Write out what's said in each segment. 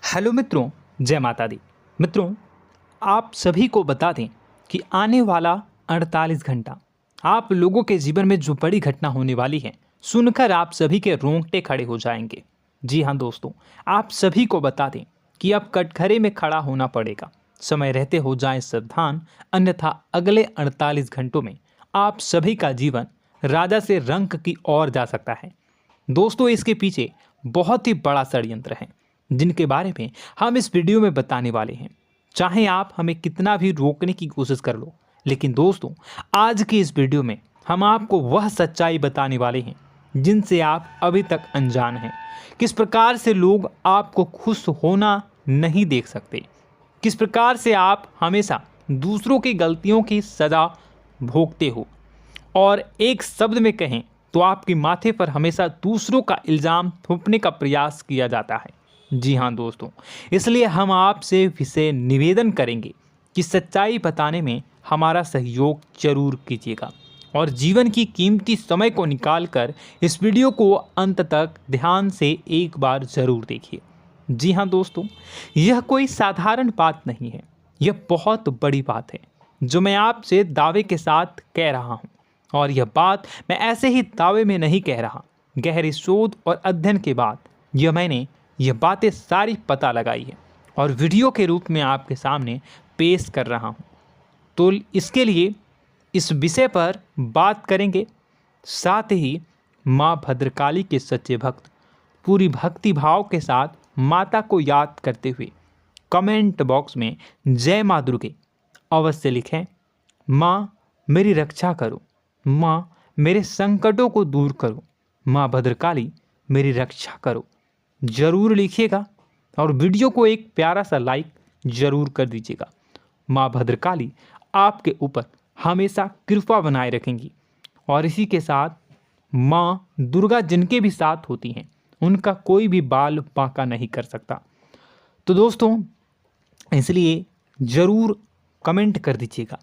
Hello मित्रों, जय माता दी। मित्रों, आप सभी को बता दें कि आने वाला 48 घंटा आप लोगों के जीवन में जो बड़ी घटना होने वाली है, सुनकर आप सभी के रोंगटे खड़े हो जाएंगे। जी हाँ दोस्तों, आप सभी को बता दें कि अब कटघरे में खड़ा होना पड़ेगा। समय रहते हो जाएं सावधान, अन्यथा अगले 48 घंटों में आप सभी का जीवन राजा से रंक की ओर जा सकता है। दोस्तों, इसके पीछे बहुत ही बड़ा षड्यंत्र है जिनके बारे में हम इस वीडियो में बताने वाले हैं। चाहे आप हमें कितना भी रोकने की कोशिश कर लो, लेकिन दोस्तों आज की इस वीडियो में हम आपको वह सच्चाई बताने वाले हैं जिनसे आप अभी तक अनजान हैं। किस प्रकार से लोग आपको खुश होना नहीं देख सकते, किस प्रकार से आप हमेशा दूसरों की गलतियों की सज़ा भोगते हो, और एक शब्द में कहें तो आपके माथे पर हमेशा दूसरों का इल्ज़ाम थोपने का प्रयास किया जाता है। जी हाँ दोस्तों, इसलिए हम आपसे विशेष निवेदन करेंगे कि सच्चाई बताने में हमारा सहयोग जरूर कीजिएगा और जीवन की कीमती समय को निकालकर इस वीडियो को अंत तक ध्यान से एक बार ज़रूर देखिए। जी हाँ दोस्तों, यह कोई साधारण बात नहीं है, यह बहुत बड़ी बात है जो मैं आपसे दावे के साथ कह रहा हूँ। और यह बात मैं ऐसे ही दावे में नहीं कह रहा, गहरी शोध और अध्ययन के बाद मैंने यह बातें सारी पता लगाई है और वीडियो के रूप में आपके सामने पेश कर रहा हूँ। तो इसके लिए इस विषय पर बात करेंगे। साथ ही माँ भद्रकाली के सच्चे भक्त पूरी भक्ति भाव के साथ माता को याद करते हुए कमेंट बॉक्स में जय माँ दुर्गे अवश्य लिखें। माँ मेरी रक्षा करो, माँ मेरे संकटों को दूर करो, माँ भद्रकाली मेरी रक्षा करो, ज़रूर लिखिएगा और वीडियो को एक प्यारा सा लाइक ज़रूर कर दीजिएगा। माँ भद्रकाली आपके ऊपर हमेशा कृपा बनाए रखेंगी और इसी के साथ माँ दुर्गा जिनके भी साथ होती हैं उनका कोई भी बाल बांका नहीं कर सकता। तो दोस्तों, इसलिए ज़रूर कमेंट कर दीजिएगा।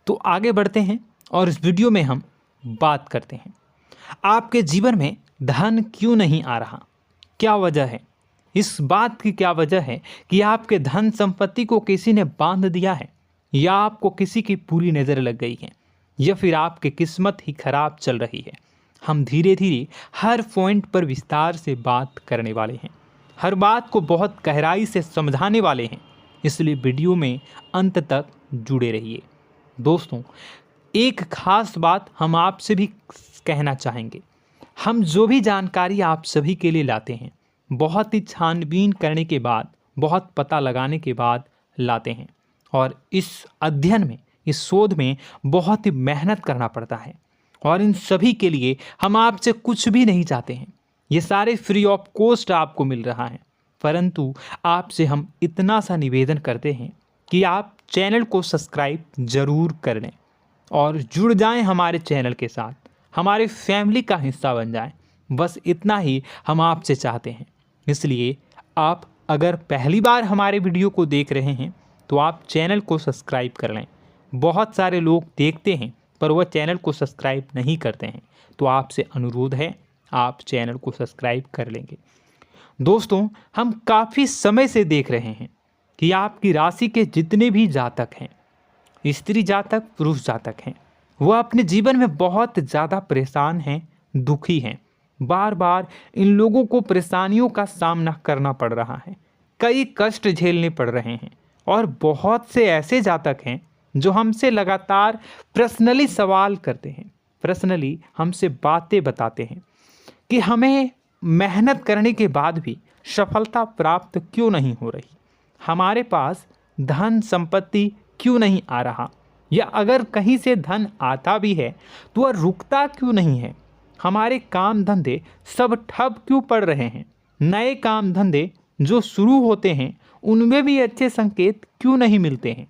तो आगे बढ़ते हैं और इस वीडियो में हम बात करते हैं, आपके जीवन में धन क्यों नहीं आ रहा, क्या वजह है। इस बात की क्या वजह है कि आपके धन संपत्ति को किसी ने बांध दिया है, या आपको किसी की पूरी नज़र लग गई है, या फिर आपकी किस्मत ही खराब चल रही है। हम धीरे धीरे हर पॉइंट पर विस्तार से बात करने वाले हैं, हर बात को बहुत गहराई से समझाने वाले हैं, इसलिए वीडियो में अंत तक जुड़े रहिए। दोस्तों, एक खास बात हम आपसे भी कहना चाहेंगे, हम जो भी जानकारी आप सभी के लिए लाते हैं बहुत ही छानबीन करने के बाद, बहुत पता लगाने के बाद लाते हैं, और इस अध्ययन में, इस शोध में बहुत ही मेहनत करना पड़ता है। और इन सभी के लिए हम आपसे कुछ भी नहीं चाहते हैं, ये सारे फ्री ऑफ कॉस्ट आपको मिल रहा है। परंतु आपसे हम इतना सा निवेदन करते हैं कि आप चैनल को सब्सक्राइब ज़रूर कर लें और जुड़ जाएं हमारे चैनल के साथ, हमारे फैमिली का हिस्सा बन जाएं। बस इतना ही हम आपसे चाहते हैं। इसलिए आप अगर पहली बार हमारे वीडियो को देख रहे हैं तो आप चैनल को सब्सक्राइब कर लें। बहुत सारे लोग देखते हैं पर वह चैनल को सब्सक्राइब नहीं करते हैं, तो आपसे अनुरोध है आप चैनल को सब्सक्राइब कर लेंगे। दोस्तों, हम काफ़ी समय से देख रहे हैं कि आपकी राशि के जितने भी जातक हैं, स्त्री जातक पुरुष जातक हैं, वह अपने जीवन में बहुत ज़्यादा परेशान हैं, दुखी हैं। बार बार इन लोगों को परेशानियों का सामना करना पड़ रहा है, कई कष्ट झेलने पड़ रहे हैं। और बहुत से ऐसे जातक हैं जो हमसे लगातार पर्सनली सवाल करते हैं, पर्सनली हमसे बातें बताते हैं कि हमें मेहनत करने के बाद भी सफलता प्राप्त क्यों नहीं हो रही, हमारे पास धन संपत्ति क्यों नहीं आ रहा, या अगर कहीं से धन आता भी है तो वह रुकता क्यों नहीं है, हमारे काम धंधे सब ठप क्यों पड़ रहे हैं, नए काम धंधे जो शुरू होते हैं उनमें भी अच्छे संकेत क्यों नहीं मिलते हैं,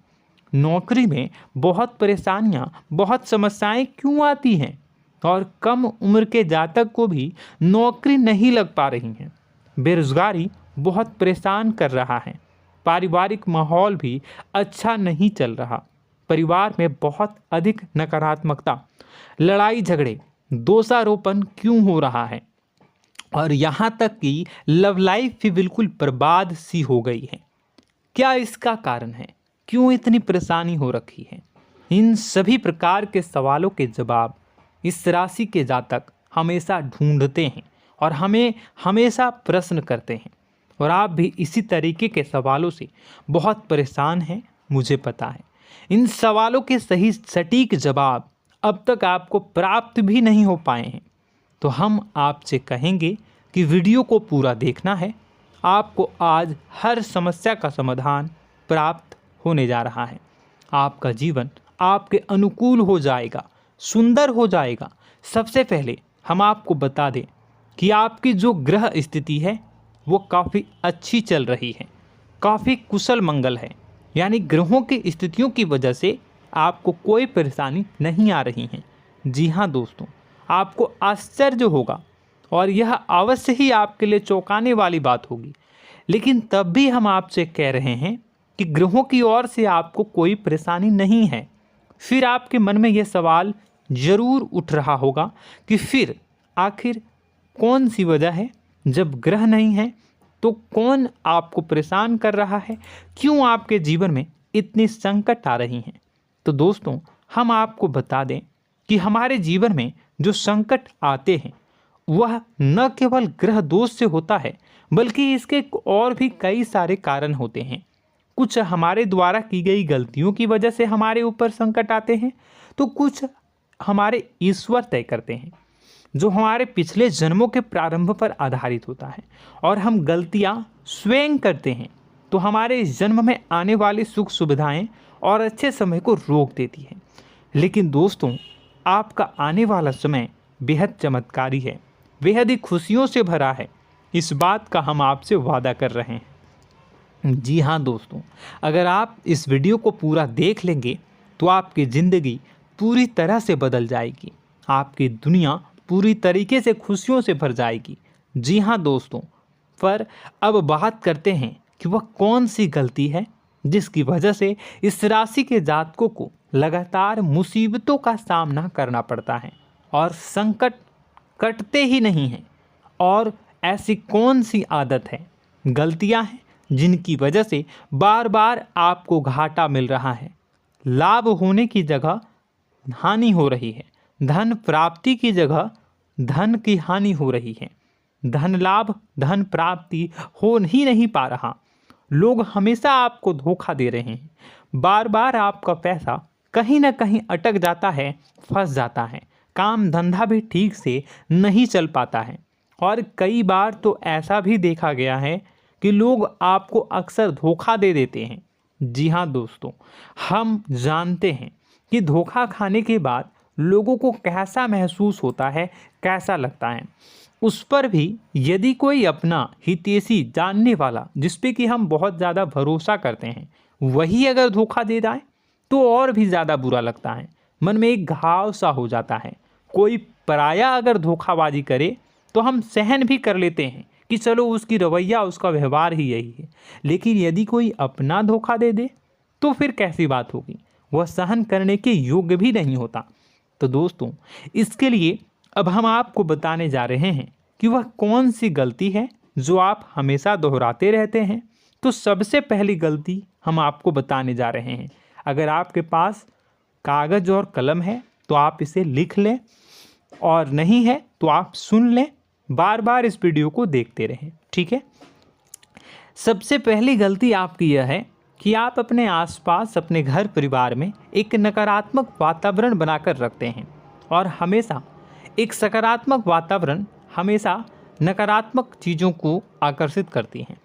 नौकरी में बहुत परेशानियां, बहुत समस्याएं क्यों आती हैं, और कम उम्र के जातक को भी नौकरी नहीं लग पा रही हैं, बेरोजगारी बहुत परेशान कर रहा है, पारिवारिक माहौल भी अच्छा नहीं चल रहा, परिवार में बहुत अधिक नकारात्मकता, लड़ाई झगड़े, दोषारोपण क्यों हो रहा है, और यहाँ तक कि लव लाइफ भी बिल्कुल बर्बाद सी हो गई है। क्या इसका कारण है? क्यों इतनी परेशानी हो रखी है? इन सभी प्रकार के सवालों के जवाब इस राशि के जातक हमेशा ढूंढते हैं और हमें हमेशा प्रश्न करते हैं। और आप भी इसी तरीके के सवालों से बहुत परेशान हैं, मुझे पता है। इन सवालों के सही सटीक जवाब अब तक आपको प्राप्त भी नहीं हो पाए हैं। तो हम आपसे कहेंगे कि वीडियो को पूरा देखना है। आपको आज हर समस्या का समाधान प्राप्त होने जा रहा है। आपका जीवन आपके अनुकूल हो जाएगा, सुंदर हो जाएगा। सबसे पहले हम आपको बता दें कि आपकी जो ग्रह स्थिति है वो काफ़ी अच्छी चल रही है, काफ़ी कुशल मंगल है। यानी ग्रहों की स्थितियों की वजह से आपको कोई परेशानी नहीं आ रही है। जी हाँ दोस्तों, आपको आश्चर्य होगा और यह अवश्य ही आपके लिए चौंकाने वाली बात होगी। लेकिन तब भी हम आपसे कह रहे हैं कि ग्रहों की ओर से आपको कोई परेशानी नहीं है। फिर आपके मन में यह सवाल जरूर उठ रहा होगा कि फिर आखिर कौन सी वजह है? जब ग्रह नहीं है तो कौन आपको परेशान कर रहा है? क्यों आपके जीवन में इतनी संकट आ रही हैं? तो दोस्तों, हम आपको बता दें कि हमारे जीवन में जो संकट आते हैं वह न केवल ग्रह दोष से होता है, बल्कि इसके और भी कई सारे कारण होते हैं। कुछ हमारे द्वारा की गई गलतियों की वजह से हमारे ऊपर संकट आते हैं, तो कुछ हमारे ईश्वर तय करते हैं, जो हमारे पिछले जन्मों के प्रारंभ पर आधारित होता है। और हम गलतियां स्वयं करते हैं तो हमारे इस जन्म में आने वाली सुख सुविधाएं और अच्छे समय को रोक देती है। लेकिन दोस्तों, आपका आने वाला समय बेहद चमत्कारी है, बेहद ही खुशियों से भरा है। इस बात का हम आपसे वादा कर रहे हैं। जी हाँ दोस्तों, अगर आप इस वीडियो को पूरा देख लेंगे तो आपकी ज़िंदगी पूरी तरह से बदल जाएगी, आपकी दुनिया पूरी तरीके से खुशियों से भर जाएगी। जी हाँ दोस्तों, पर अब बात करते हैं कि वह कौन सी गलती है जिसकी वजह से इस राशि के जातकों को लगातार मुसीबतों का सामना करना पड़ता है और संकट कटते ही नहीं हैं। और ऐसी कौन सी आदत है, गलतियां हैं जिनकी वजह से बार बार आपको घाटा मिल रहा है, लाभ होने की जगह हानि हो रही है, धन प्राप्ति की जगह धन की हानि हो रही है, धन लाभ धन प्राप्ति हो ही नहीं पा रहा, लोग हमेशा आपको धोखा दे रहे हैं, बार बार आपका पैसा कहीं ना कहीं अटक जाता है, फंस जाता है, काम धंधा भी ठीक से नहीं चल पाता है। और कई बार तो ऐसा भी देखा गया है कि लोग आपको अक्सर धोखा दे देते हैं। जी हाँ दोस्तों, हम जानते हैं कि धोखा खाने के बाद लोगों को कैसा महसूस होता है, कैसा लगता है। उस पर भी यदि कोई अपना हितैषी जानने वाला, जिस पे कि हम बहुत ज़्यादा भरोसा करते हैं, वही अगर धोखा दे जाए तो और भी ज़्यादा बुरा लगता है, मन में एक घाव सा हो जाता है। कोई पराया अगर धोखाबाजी करे तो हम सहन भी कर लेते हैं कि चलो उसकी रवैया, उसका व्यवहार ही यही है। लेकिन यदि कोई अपना धोखा दे दे तो फिर कैसी बात होगी, वह सहन करने के योग्य भी नहीं होता। तो दोस्तों, इसके लिए अब हम आपको बताने जा रहे हैं कि वह कौन सी गलती है जो आप हमेशा दोहराते रहते हैं। तो सबसे पहली गलती हम आपको बताने जा रहे हैं। अगर आपके पास कागज़ और कलम है तो आप इसे लिख लें, और नहीं है तो आप सुन लें, बार बार इस वीडियो को देखते रहें, ठीक है। सबसे पहली गलती आपकी यह है कि आप अपने आसपास, अपने घर परिवार में एक नकारात्मक वातावरण बनाकर रखते हैं। और हमेशा एक सकारात्मक वातावरण हमेशा नकारात्मक चीज़ों को आकर्षित करती हैं,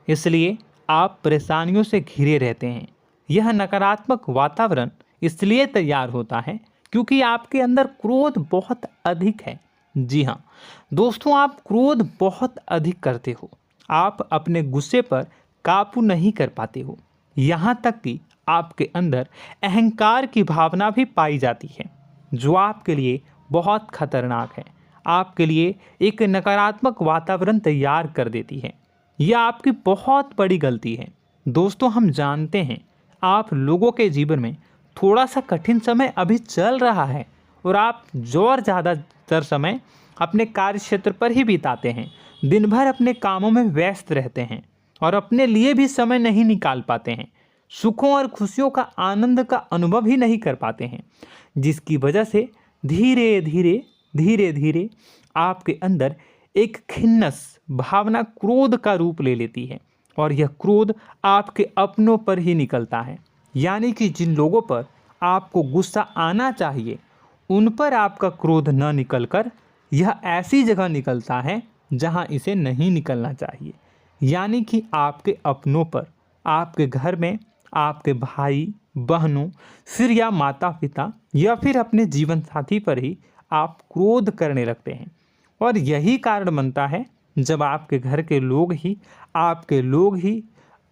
इसलिए आप परेशानियों से घिरे रहते हैं। यह नकारात्मक वातावरण इसलिए तैयार होता है क्योंकि आपके अंदर क्रोध बहुत अधिक है। जी हाँ दोस्तों, आप क्रोध बहुत अधिक करते हो, आप अपने गुस्से पर काबू नहीं कर पाते हो, यहाँ तक कि आपके अंदर अहंकार की भावना भी पाई जाती है, जो आपके लिए बहुत खतरनाक है, आपके लिए एक नकारात्मक वातावरण तैयार कर देती है। यह आपकी बहुत बड़ी गलती है। दोस्तों, हम जानते हैं आप लोगों के जीवन में थोड़ा सा कठिन समय अभी चल रहा है और आप और ज़्यादा अधिकतर समय अपने कार्य क्षेत्र पर ही बिताते हैं, दिन भर अपने कामों में व्यस्त रहते हैं और अपने लिए भी समय नहीं निकाल पाते हैं, सुखों और खुशियों का आनंद का अनुभव ही नहीं कर पाते हैं, जिसकी वजह से धीरे धीरे आपके अंदर एक खिन्नस भावना क्रोध का रूप ले लेती है और यह क्रोध आपके अपनों पर ही निकलता है। यानी कि जिन लोगों पर आपको गुस्सा आना चाहिए उन पर आपका क्रोध न निकलकर यह ऐसी जगह निकलता है जहां इसे नहीं निकलना चाहिए। यानी कि आपके अपनों पर, आपके घर में आपके भाई बहनों, फिर या माता पिता या फिर अपने जीवन साथी पर ही आप क्रोध करने लगते हैं। और यही कारण बनता है जब आपके घर के लोग ही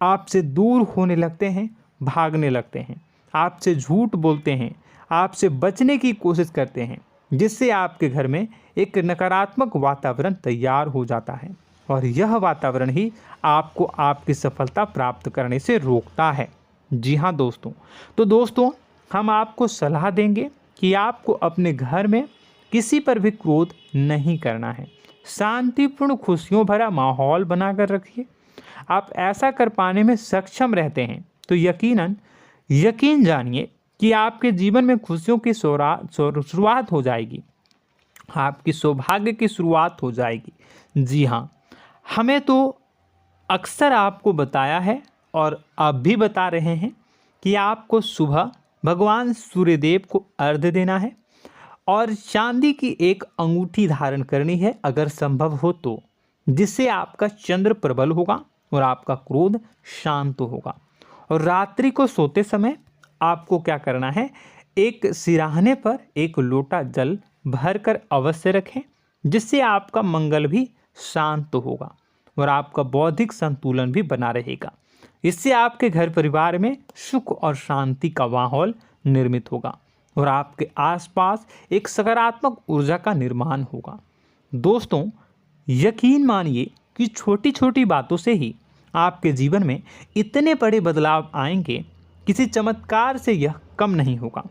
आपसे दूर होने लगते हैं, भागने लगते हैं, आपसे झूठ बोलते हैं, आपसे बचने की कोशिश करते हैं, जिससे आपके घर में एक नकारात्मक वातावरण तैयार हो जाता है और यह वातावरण ही आपको आपकी सफलता प्राप्त करने से रोकता है। जी हाँ दोस्तों, तो दोस्तों हम आपको सलाह देंगे कि आपको अपने घर में किसी पर भी क्रोध नहीं करना है। शांतिपूर्ण खुशियों भरा माहौल बनाकर रखिए। आप ऐसा कर पाने में सक्षम रहते हैं तो यकीन जानिए कि आपके जीवन में खुशियों की शुरुआत हो जाएगी, आपकी सौभाग्य की शुरुआत हो जाएगी। जी हाँ, हमें तो अक्सर आपको बताया है और अब भी बता रहे हैं कि आपको सुबह भगवान सूर्यदेव को अर्घ्य देना है और चांदी की एक अंगूठी धारण करनी है अगर संभव हो तो, जिससे आपका चंद्र प्रबल होगा और आपका क्रोध शांत होगा। और रात्रि को सोते समय आपको क्या करना है, एक सिराहने पर एक लोटा जल भरकर अवश्य रखें, जिससे आपका मंगल भी शांत होगा और आपका बौद्धिक संतुलन भी बना रहेगा। इससे आपके घर परिवार में सुख और शांति का माहौल निर्मित होगा और आपके आसपास एक सकारात्मक ऊर्जा का निर्माण होगा। दोस्तों यकीन मानिए कि छोटी छोटी बातों से ही आपके जीवन में इतने बड़े बदलाव आएंगे, किसी चमत्कार से यह कम नहीं होगा।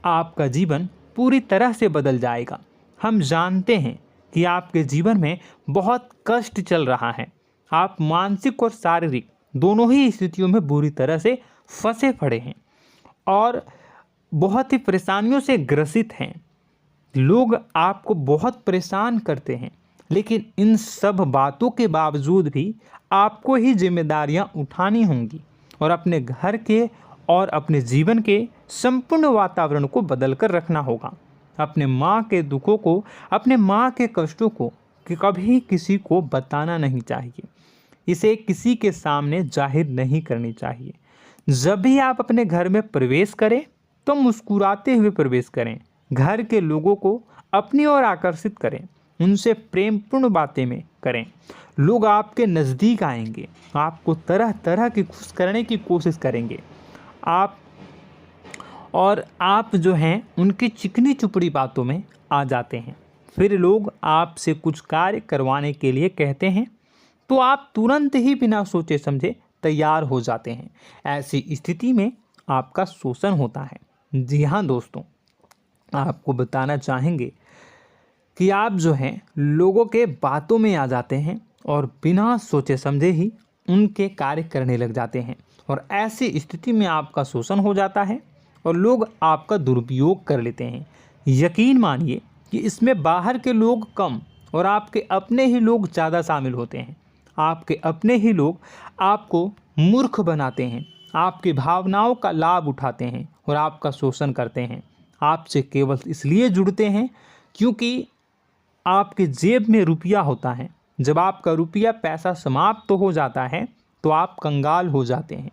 आपका जीवन पूरी तरह से बदल जाएगा। हम जानते हैं कि आपके जीवन में बहुत कष्ट चल रहा है, आप मानसिक और शारीरिक दोनों ही स्थितियों में बुरी तरह से फंसे पड़े हैं और बहुत ही परेशानियों से ग्रसित हैं। लोग आपको बहुत परेशान करते हैं, लेकिन इन सब बातों के बावजूद भी आपको ही जिम्मेदारियां उठानी होंगी और अपने घर के और अपने जीवन के संपूर्ण वातावरण को बदल कर रखना होगा। अपने माँ के दुखों को, अपने माँ के कष्टों को कभी किसी को बताना नहीं चाहिए, इसे किसी के सामने जाहिर नहीं करनी चाहिए। जब भी आप अपने घर में प्रवेश करें तो मुस्कुराते हुए प्रवेश करें, घर के लोगों को अपनी ओर आकर्षित करें, उनसे प्रेमपूर्ण बातें में करें। लोग आपके नज़दीक आएंगे, आपको तरह तरह की खुश करने की कोशिश करेंगे। आप जो हैं उनकी चिकनी चुपड़ी बातों में आ जाते हैं। फिर लोग आपसे कुछ कार्य करवाने के लिए कहते हैं तो आप तुरंत ही बिना सोचे समझे तैयार हो जाते हैं। ऐसी स्थिति में आपका शोषण होता है। जी हाँ दोस्तों, आपको बताना चाहेंगे कि आप जो हैं लोगों के बातों में आ जाते हैं और बिना सोचे समझे ही उनके कार्य करने लग जाते हैं और ऐसी स्थिति में आपका शोषण हो जाता है और लोग आपका दुरुपयोग कर लेते हैं। यकीन मानिए कि इसमें बाहर के लोग कम और आपके अपने ही लोग ज़्यादा शामिल होते हैं। आपके अपने ही लोग आपको मूर्ख बनाते हैं, आपकी भावनाओं का लाभ उठाते हैं और आपका शोषण करते हैं। आपसे केवल इसलिए जुड़ते हैं क्योंकि आपके जेब में रुपया होता है। जब आपका रुपया पैसा समाप्त हो जाता है तो आप कंगाल हो जाते हैं,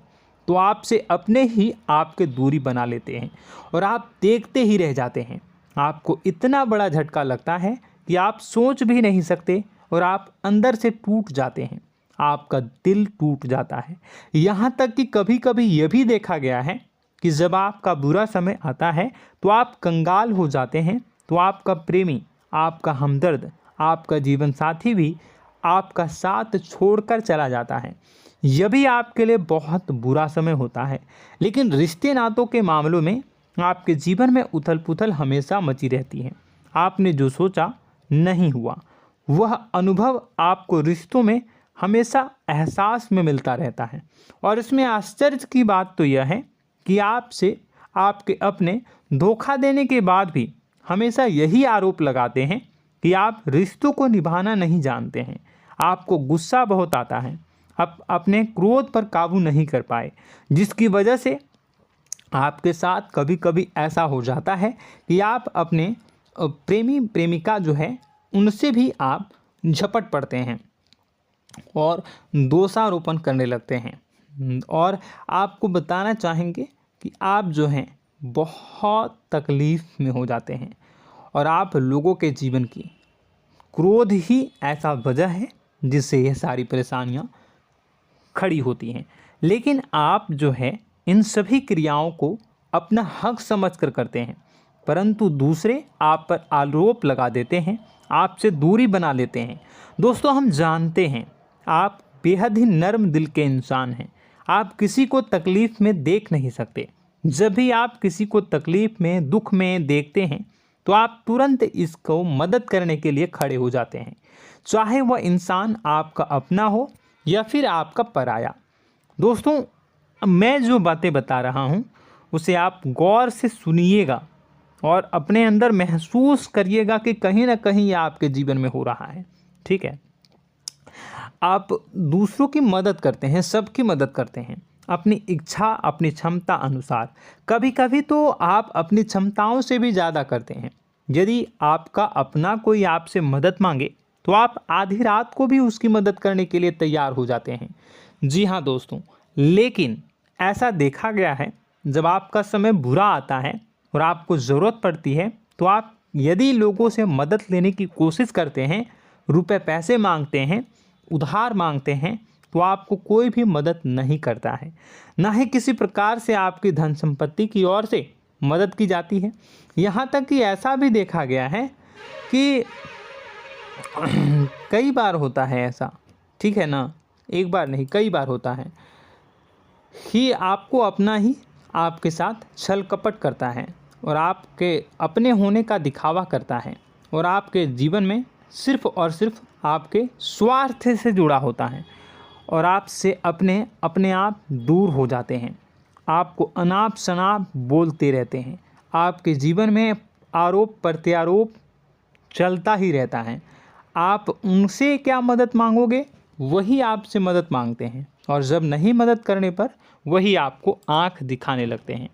तो आपसे अपने ही आपके दूरी बना लेते हैं और आप देखते ही रह जाते हैं। आपको इतना बड़ा झटका लगता है कि आप सोच भी नहीं सकते और आप अंदर से टूट जाते हैं, आपका दिल टूट जाता है। यहाँ तक कि कभी कभी यह भी देखा गया है कि जब आपका बुरा समय आता है तो आप कंगाल हो जाते हैं, तो आपका प्रेमी, आपका हमदर्द, आपका जीवन साथी भी आपका साथ छोड़कर चला जाता है। यह भी आपके लिए बहुत बुरा समय होता है। लेकिन रिश्ते नातों के मामलों में आपके जीवन में उथल पुथल हमेशा मची रहती है। आपने जो सोचा नहीं हुआ। वह अनुभव आपको रिश्तों में हमेशा एहसास में मिलता रहता है। और इसमें आश्चर्य की बात तो यह है कि आपसे आपके अपने धोखा देने के बाद भी हमेशा यही आरोप लगाते हैं कि आप रिश्तों को निभाना नहीं जानते हैं। आपको गुस्सा बहुत आता है, आप अपने क्रोध पर काबू नहीं कर पाए, जिसकी वजह से आपके साथ कभी कभी ऐसा हो जाता है कि आप अपने प्रेमी प्रेमिका जो है उनसे भी आप झपट पड़ते हैं और दोषारोपण करने लगते हैं। और आपको बताना चाहेंगे कि आप जो हैं बहुत तकलीफ़ में हो जाते हैं और आप लोगों के जीवन की क्रोध ही ऐसा वजह है जिससे ये सारी परेशानियां खड़ी होती हैं। लेकिन आप जो है इन सभी क्रियाओं को अपना हक समझकर करते हैं, परंतु दूसरे आप पर आरोप लगा देते हैं, आपसे दूरी बना लेते हैं। दोस्तों, हम जानते हैं आप बेहद ही नर्म दिल के इंसान हैं। आप किसी को तकलीफ़ में देख नहीं सकते। जब भी आप किसी को तकलीफ़ में, दुख में देखते हैं तो आप तुरंत इसको मदद करने के लिए खड़े हो जाते हैं, चाहे वह इंसान आपका अपना हो या फिर आपका पराया। दोस्तों, मैं जो बातें बता रहा हूँ उसे आप गौर से सुनिएगा और अपने अंदर महसूस करिएगा कि कहीं ना कहीं ये आपके जीवन में हो रहा है। ठीक है, आप दूसरों की मदद करते हैं, सबकी मदद करते हैं अपनी इच्छा, अपनी क्षमता अनुसार। कभी कभी तो आप अपनी क्षमताओं से भी ज़्यादा करते हैं। यदि आपका अपना कोई आपसे मदद मांगे तो आप आधी रात को भी उसकी मदद करने के लिए तैयार हो जाते हैं। जी हाँ दोस्तों, लेकिन ऐसा देखा गया है जब आपका समय बुरा आता है और आपको ज़रूरत पड़ती है तो आप यदि लोगों से मदद लेने की कोशिश करते हैं, रुपए पैसे मांगते हैं, उधार मांगते हैं, तो आपको कोई भी मदद नहीं करता है। ना ही किसी प्रकार से आपकी धन संपत्ति की ओर से मदद की जाती है। यहाँ तक कि ऐसा भी देखा गया है कि कई बार होता है ऐसा, ठीक है ना, एक बार नहीं कई बार होता है कि आपको अपना ही आपके साथ छल कपट करता है और आपके अपने होने का दिखावा करता है और आपके जीवन में सिर्फ और सिर्फ आपके स्वार्थ से जुड़ा होता है और आपसे अपने आप दूर हो जाते हैं। आपको अनाप शनाप बोलते रहते हैं। आपके जीवन में आरोप प्रत्यारोप चलता ही रहता है। आप उनसे क्या मदद मांगोगे, वही आपसे मदद मांगते हैं और जब नहीं मदद करने पर वही आपको आंख दिखाने लगते हैं।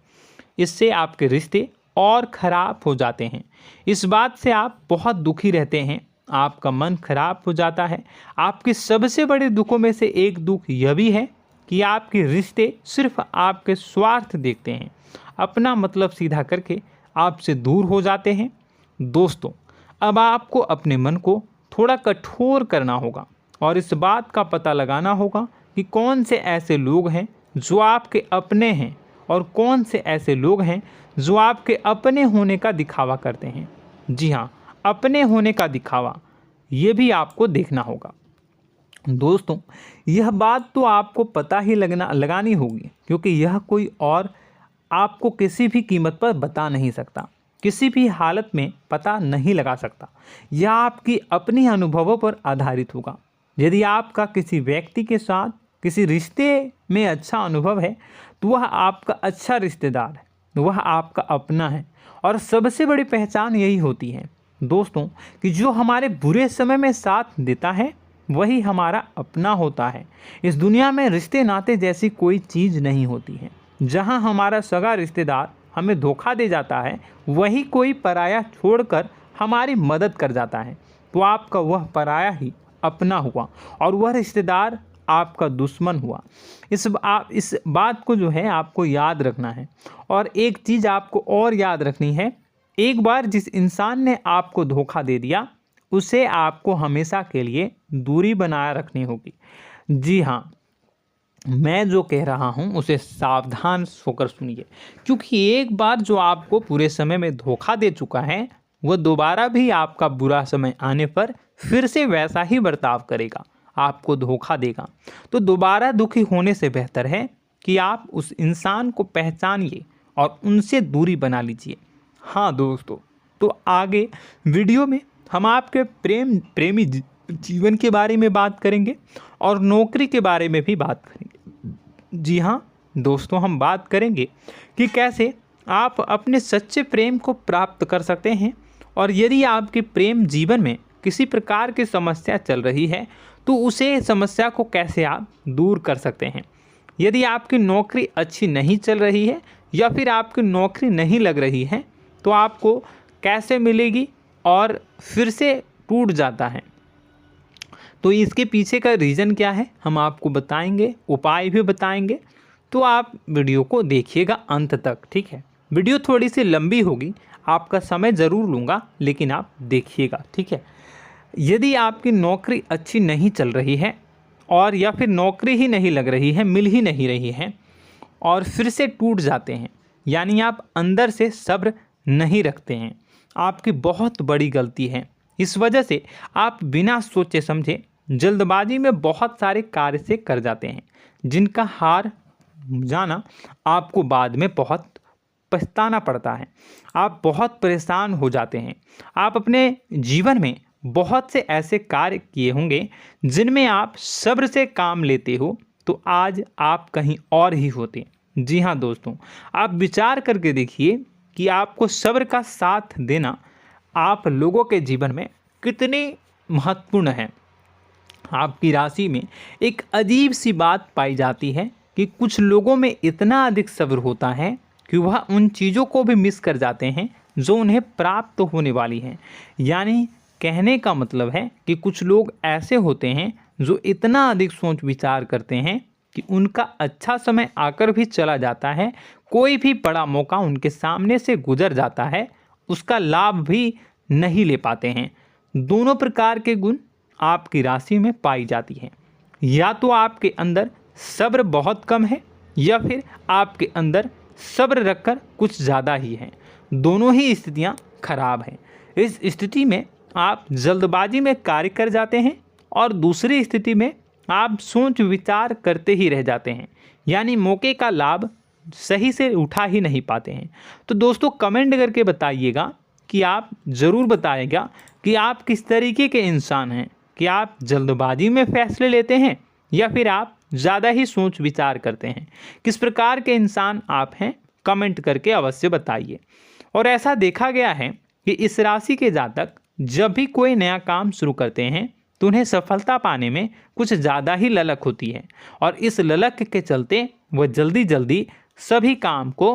इससे आपके रिश्ते और ख़राब हो जाते हैं। इस बात से आप बहुत दुखी रहते हैं, आपका मन खराब हो जाता है। आपके सबसे बड़े दुखों में से एक दुख यह भी है कि आपके रिश्ते सिर्फ आपके स्वार्थ देखते हैं, अपना मतलब सीधा करके आपसे दूर हो जाते हैं। दोस्तों, अब आपको अपने मन को थोड़ा कठोर करना होगा और इस बात का पता लगाना होगा कि कौन से ऐसे लोग हैं जो आपके अपने हैं और कौन से ऐसे लोग हैं जो आपके अपने होने का दिखावा करते हैं। जी हाँ, अपने होने का दिखावा, ये भी आपको देखना होगा। दोस्तों, यह बात तो आपको पता ही लगानी होगी, क्योंकि यह कोई और आपको किसी भी कीमत पर बता नहीं सकता, किसी भी हालत में पता नहीं लगा सकता। यह आपकी अपनी अनुभवों पर आधारित होगा। यदि आपका किसी व्यक्ति के साथ किसी रिश्ते में अच्छा अनुभव है तो वह आपका अच्छा रिश्तेदार है, वह आपका अपना है। और सबसे बड़ी पहचान यही होती है दोस्तों कि जो हमारे बुरे समय में साथ देता है वही हमारा अपना होता है। इस दुनिया में रिश्ते नाते जैसी कोई चीज़ नहीं होती है। जहां हमारा सगा रिश्तेदार हमें धोखा दे जाता है, वही कोई पराया छोड़कर हमारी मदद कर जाता है, तो आपका वह पराया ही अपना हुआ और वह रिश्तेदार आपका दुश्मन हुआ। इस बात को जो है आपको याद रखना है। और एक चीज़ आपको और याद रखनी है, एक बार जिस इंसान ने आपको धोखा दे दिया उसे आपको हमेशा के लिए दूरी बनाए रखनी होगी। जी हाँ, मैं जो कह रहा हूँ उसे सावधान होकर सुनिए, क्योंकि एक बार जो आपको पूरे समय में धोखा दे चुका है वह दोबारा भी आपका बुरा समय आने पर फिर से वैसा ही बर्ताव करेगा, आपको धोखा देगा। तो दोबारा दुखी होने से बेहतर है कि आप उस इंसान को पहचानिए और उनसे दूरी बना लीजिए। हाँ दोस्तों, तो आगे वीडियो में हम आपके प्रेमी जीवन के बारे में बात करेंगे और नौकरी के बारे में भी बात करेंगे। जी हाँ दोस्तों, हम बात करेंगे कि कैसे आप अपने सच्चे प्रेम को प्राप्त कर सकते हैं, और यदि आपके प्रेम जीवन में किसी प्रकार की समस्या चल रही है तो उसे समस्या को कैसे आप दूर कर सकते हैं। यदि आपकी नौकरी अच्छी नहीं चल रही है या फिर आपकी नौकरी नहीं लग रही है तो आपको कैसे मिलेगी और फिर से टूट जाता है, तो इसके पीछे का रीज़न क्या है हम आपको बताएंगे, उपाय भी बताएंगे। तो आप वीडियो को देखिएगा अंत तक, ठीक है। वीडियो थोड़ी सी लंबी होगी, आपका समय ज़रूर लूँगा, लेकिन आप देखिएगा, ठीक है। यदि आपकी नौकरी अच्छी नहीं चल रही है और या फिर नौकरी ही नहीं लग रही है, मिल ही नहीं रही है और फिर से टूट जाते हैं, यानी आप अंदर से सब्र नहीं रखते हैं, आपकी बहुत बड़ी गलती है। इस वजह से आप बिना सोचे समझे जल्दबाजी में बहुत सारे कार्य से कर जाते हैं, जिनका हार जाना आपको बाद में बहुत पछताना पड़ता है। आप बहुत परेशान हो जाते हैं। आप अपने जीवन में बहुत से ऐसे कार्य किए होंगे जिनमें आप सब्र से काम लेते हो, तो आज आप कहीं और ही होते। जी हाँ दोस्तों, आप विचार करके देखिए कि आपको सब्र का साथ देना आप लोगों के जीवन में कितनी महत्वपूर्ण है। आपकी राशि में एक अजीब सी बात पाई जाती है कि कुछ लोगों में इतना अधिक सब्र होता है कि वह उन चीज़ों को भी मिस कर जाते हैं जो उन्हें प्राप्त होने वाली हैं। यानी कहने का मतलब है कि कुछ लोग ऐसे होते हैं जो इतना अधिक सोच विचार करते हैं कि उनका अच्छा समय आकर भी चला जाता है, कोई भी बड़ा मौका उनके सामने से गुजर जाता है, उसका लाभ भी नहीं ले पाते हैं। दोनों प्रकार के गुण आपकी राशि में पाई जाती हैं। या तो आपके अंदर सब्र बहुत कम है या फिर आपके अंदर सब्र रखकर कुछ ज़्यादा ही है। दोनों ही स्थितियाँ खराब हैं। इस स्थिति में आप जल्दबाजी में कार्य कर जाते हैं और दूसरी स्थिति में आप सोच विचार करते ही रह जाते हैं, यानी मौके का लाभ सही से उठा ही नहीं पाते हैं। तो दोस्तों कमेंट करके बताइएगा कि आप ज़रूर बताइएगा कि आप किस तरीके के इंसान हैं, कि आप जल्दबाजी में फैसले लेते हैं या फिर आप ज़्यादा ही सोच विचार करते हैं। किस प्रकार के इंसान आप हैं, कमेंट करके अवश्य बताइए। और ऐसा देखा गया है कि इस राशि के जातक जब भी कोई नया काम शुरू करते हैं तो उन्हें सफलता पाने में कुछ ज़्यादा ही ललक होती है, और इस ललक के चलते वह जल्दी जल्दी सभी काम को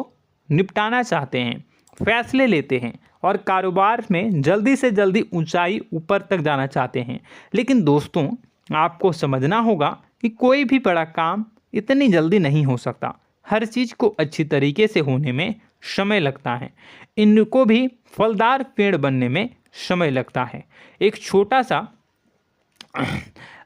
निपटाना चाहते हैं, फैसले लेते हैं और कारोबार में जल्दी से जल्दी ऊंचाई ऊपर तक जाना चाहते हैं। लेकिन दोस्तों आपको समझना होगा कि कोई भी बड़ा काम इतनी जल्दी नहीं हो सकता। हर चीज़ को अच्छी तरीके से होने में समय लगता है। इनको भी फलदार पेड़ बनने में समय लगता है। एक छोटा सा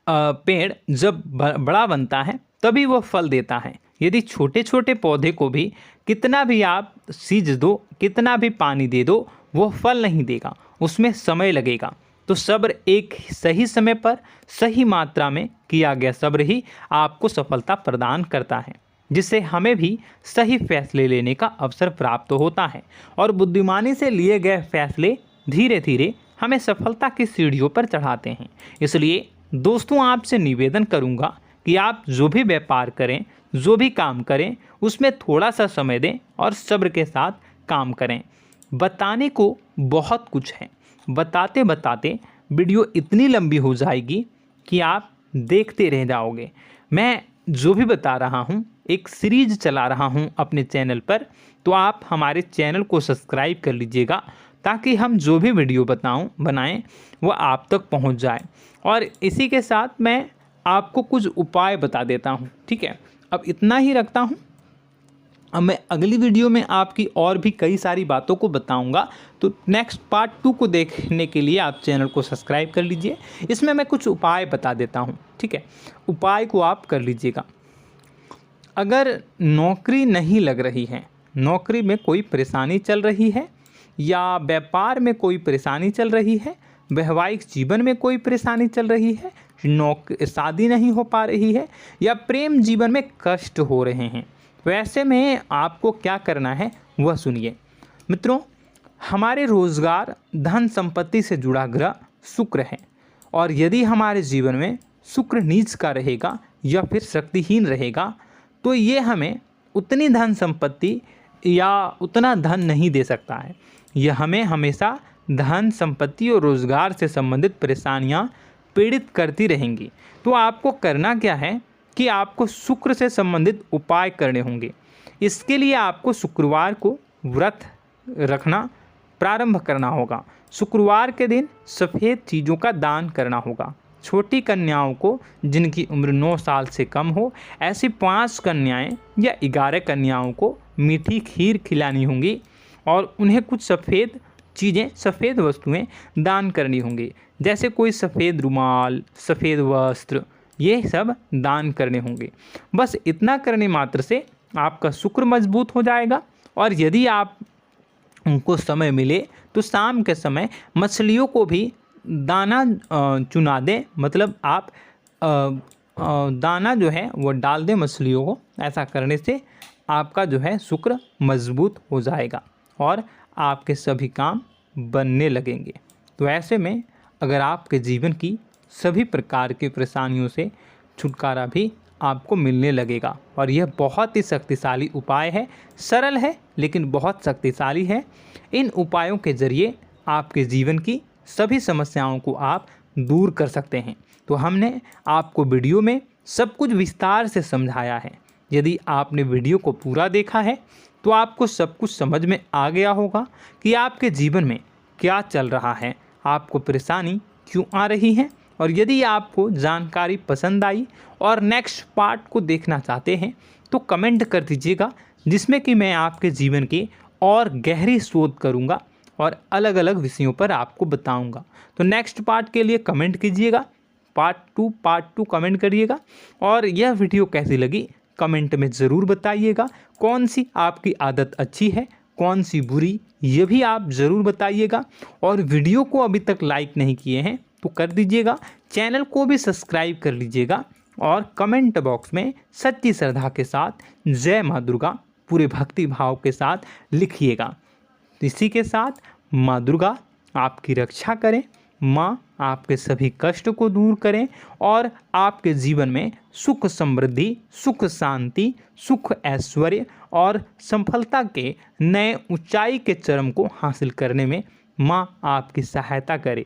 पेड़ जब बड़ा बनता है तभी वो फल देता है। यदि छोटे छोटे पौधे को भी कितना भी आप सींच दो, कितना भी पानी दे दो, वो फल नहीं देगा, उसमें समय लगेगा। तो सब्र एक सही समय पर सही मात्रा में किया गया सब्र ही आपको सफलता प्रदान करता है, जिससे हमें भी सही फैसले लेने का अवसर प्राप्त होता है। और बुद्धिमानी से लिए गए फैसले धीरे धीरे हमें सफलता की सीढ़ियों पर चढ़ाते हैं। इसलिए दोस्तों आपसे निवेदन करूंगा कि आप जो भी व्यापार करें, जो भी काम करें, उसमें थोड़ा सा समय दें और सब्र के साथ काम करें। बताने को बहुत कुछ है, बताते बताते वीडियो इतनी लंबी हो जाएगी कि आप देखते रह जाओगे। मैं जो भी बता रहा हूँ एक सीरीज चला रहा हूँ अपने चैनल पर, तो आप हमारे चैनल को सब्सक्राइब कर लीजिएगा ताकि हम जो भी वीडियो बनाएं वो आप तक पहुँच जाए। और इसी के साथ मैं आपको कुछ उपाय बता देता हूँ, ठीक है। अब इतना ही रखता हूँ। अब मैं अगली वीडियो में आपकी और भी कई सारी बातों को बताऊंगा। तो नेक्स्ट पार्ट 2 को देखने के लिए आप चैनल को सब्सक्राइब कर लीजिए। इसमें मैं कुछ उपाय बता देता हूं, ठीक है। उपाय को आप कर लीजिएगा। अगर नौकरी नहीं लग रही है, नौकरी में कोई परेशानी चल रही है, या व्यापार में कोई परेशानी चल रही है, वैवाहिक जीवन में कोई परेशानी चल रही है, शादी नहीं हो पा रही है, या प्रेम जीवन में कष्ट हो रहे हैं, वैसे में आपको क्या करना है वह सुनिए। मित्रों, हमारे रोजगार धन संपत्ति से जुड़ा ग्रह शुक्र है, और यदि हमारे जीवन में शुक्र नीच का रहेगा या फिर शक्तिहीन रहेगा तो ये हमें उतनी धन संपत्ति या उतना धन नहीं दे सकता है। यह हमें हमेशा धन संपत्ति और रोजगार से संबंधित परेशानियां पीड़ित करती रहेंगी। तो आपको करना क्या है कि आपको शुक्र से संबंधित उपाय करने होंगे। इसके लिए आपको शुक्रवार को व्रत रखना प्रारंभ करना होगा। शुक्रवार के दिन सफ़ेद चीज़ों का दान करना होगा। छोटी कन्याओं को जिनकी उम्र 9 साल से कम हो, ऐसी 5 कन्याएं या 11 कन्याओं को मीठी खीर खिलानी होंगी और उन्हें कुछ सफ़ेद चीज़ें, सफ़ेद वस्तुएं दान करनी होंगी, जैसे कोई सफ़ेद रुमाल, सफ़ेद वस्त्र, ये सब दान करने होंगे। बस इतना करने मात्र से आपका शुक्र मजबूत हो जाएगा। और यदि आप उनको समय मिले तो शाम के समय मछलियों को भी दाना चुना दें, मतलब आप दाना जो है वो डाल दें मछलियों को। ऐसा करने से आपका जो है शुक्र मजबूत हो जाएगा और आपके सभी काम बनने लगेंगे। तो ऐसे में अगर आपके जीवन की सभी प्रकार की परेशानियों से छुटकारा भी आपको मिलने लगेगा। और यह बहुत ही शक्तिशाली उपाय है, सरल है लेकिन बहुत शक्तिशाली है। इन उपायों के ज़रिए आपके जीवन की सभी समस्याओं को आप दूर कर सकते हैं। तो हमने आपको वीडियो में सब कुछ विस्तार से समझाया है। यदि आपने वीडियो को पूरा देखा है तो आपको सब कुछ समझ में आ गया होगा कि आपके जीवन में क्या चल रहा है, आपको परेशानी क्यों आ रही है। और यदि आपको जानकारी पसंद आई और नेक्स्ट पार्ट को देखना चाहते हैं तो कमेंट कर दीजिएगा, जिसमें कि मैं आपके जीवन की और गहरी शोध करूंगा और अलग अलग विषयों पर आपको बताऊंगा। तो नेक्स्ट पार्ट के लिए कमेंट कीजिएगा, पार्ट टू कमेंट करिएगा। और यह वीडियो कैसी लगी कमेंट में ज़रूर बताइएगा। कौन सी आपकी आदत अच्छी है, कौन सी बुरी, ये भी आप ज़रूर बताइएगा। और वीडियो को अभी तक लाइक नहीं किए हैं तो कर दीजिएगा, चैनल को भी सब्सक्राइब कर लीजिएगा और कमेंट बॉक्स में सच्ची श्रद्धा के साथ जय माँ दुर्गा पूरे भक्ति भाव के साथ लिखिएगा। इसी के साथ माँ दुर्गा आपकी रक्षा करें, माँ आपके सभी कष्ट को दूर करें और आपके जीवन में सुख समृद्धि, सुख शांति, सुख ऐश्वर्य और सफलता के नए ऊंचाई के चरम को हासिल करने में माँ आपकी सहायता करे।